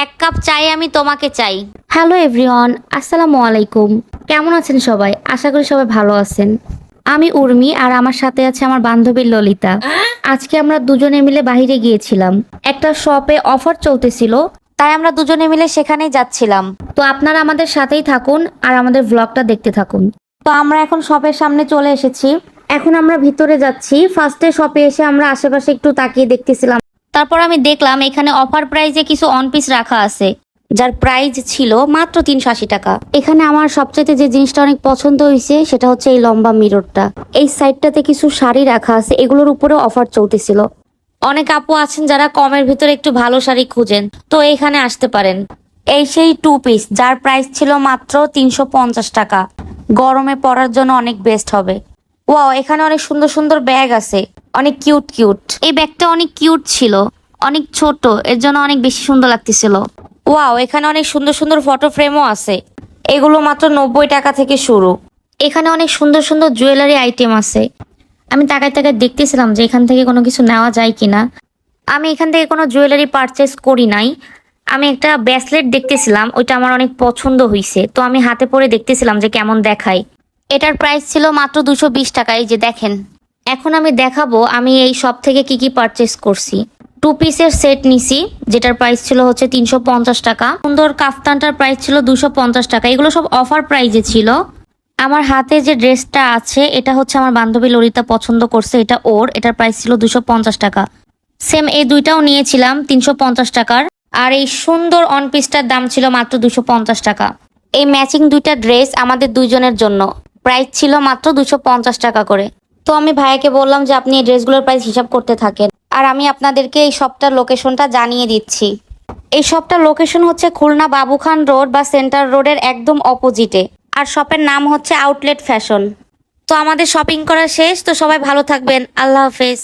এক কাপ চাই আমি তোমাকে চাই। হ্যালো এভরিওয়ান, আসসালামু আলাইকুম। কেমন আছেন সবাই? আশা করি সবাই ভালো আছেন। আমি উর্মি আর আমার সাথে আছে আমার বান্ধবী ললিতা। আজকে আমরা দুজনে মিলে বাইরে গিয়েছিলাম। একটা শপে অফার চলতেছিল, তাই আমরা দুজনে মিলে সেখানেই যাচ্ছিলাম। তো আপনারা আমাদের সাথেই থাকুন আর আমাদের ব্লগটা দেখতে থাকুন। তো আমরা এখন শপের সামনে চলে এসেছি। এখন আমরা ভিতরে যাচ্ছি। ফার্স্টে শপে এসে আমরা আশেপাশে একটু তাকিয়ে দেখতেছিলাম। তারপর আমি দেখলাম এখানে অফার প্রাইজে কিছু অন পিস রাখা আছে, যার প্রাইস ছিল মাত্র 380 টাকা। এখানে আমার সবচাইতে যে জিনিসটা অনেক পছন্দ হয়েছে সেটা হচ্ছে এই লম্বা মিররটা। এই সাইডটাতে কিছু শাড়ি রাখা আছে, এগুলোর উপরে অফার চলতেছিল। অনেক আপু আছেন যারা কমের ভিতরে একটু ভালো শাড়ি খুঁজেন, তো এইখানে আসতে পারেন। এই সেই 2 পিস যার প্রাইস ছিল মাত্র 350 টাকা। গরমে পরার জন্য অনেক বেস্ট হবে। ওয়াও, এখানে অনেক সুন্দর সুন্দর ব্যাগ আছে, অনেক কিউট কিউট। এই ব্যাগটা অনেক কিউট ছিল, অনেক ছোট, এর জন্য অনেক বেশি সুন্দর লাগতেছিল। ওয়াও, এখানে অনেক সুন্দর সুন্দর ফটো ফ্রেমও আছে, এগুলো মাত্র 90 টাকা থেকে শুরু। এখানে অনেক সুন্দর সুন্দর জুয়েলারি আইটেম আছে। আমি তাকায় তাকায় দেখতেছিলাম যে এখান থেকে কোনো কিছু নেওয়া যায় কিনা। আমি এখান থেকে কোনো জুয়েলারি পারচেস করি নাই। আমি একটা ব্রেসলেট দেখতেছিলাম, ওইটা আমার অনেক পছন্দ হয়েছে, তো আমি হাতে পরে দেখতেছিলাম যে কেমন দেখায়। এটার প্রাইস ছিল মাত্র 220 টাকা, এই যে দেখেন। এখন আমি দেখাবো আমি এই শপ থেকে কি কি পারচেস করছি। 2 পিসের সেট নিছি, যেটার প্রাইস ছিল হচ্ছে 350 টাকা। সুন্দর কাফতানটার প্রাইস ছিল 250 টাকা। এগুলো সব অফার প্রাইজে ছিল। আমার হাতে যে ড্রেসটা আছে এটা হচ্ছে আমার বান্ধবী ললিতা পছন্দ করছে, এটা ওর। এটার প্রাইস ছিল 250 টাকা। সেম এই দুইটাও নিয়েছিলাম 350 টাকার। আর এই সুন্দর অন পিসটার দাম ছিল মাত্র 250 টাকা। এই ম্যাচিং দুইটা ড্রেস আমাদের দুইজনের জন্য, প্রাইস ছিল মাত্র 250 টাকা করে। তো আমি ভাইয়াকে বললাম যে আপনি এই ড্রেসগুলোর প্রাইস হিসাব করতে থাকেন, আর আমি আপনাদেরকে এই শপটার লোকেশনটা জানিয়ে দিচ্ছি। এই শপটার লোকেশন হচ্ছে খুলনা বাবুখান রোড বা সেন্টার রোডের একদম অপোজিটে, আর শপের নাম হচ্ছে আউটলেট ফ্যাশন। তো আমাদের শপিং করা শেষ, তো সবাই ভালো থাকবেন। আল্লাহ হাফেজ।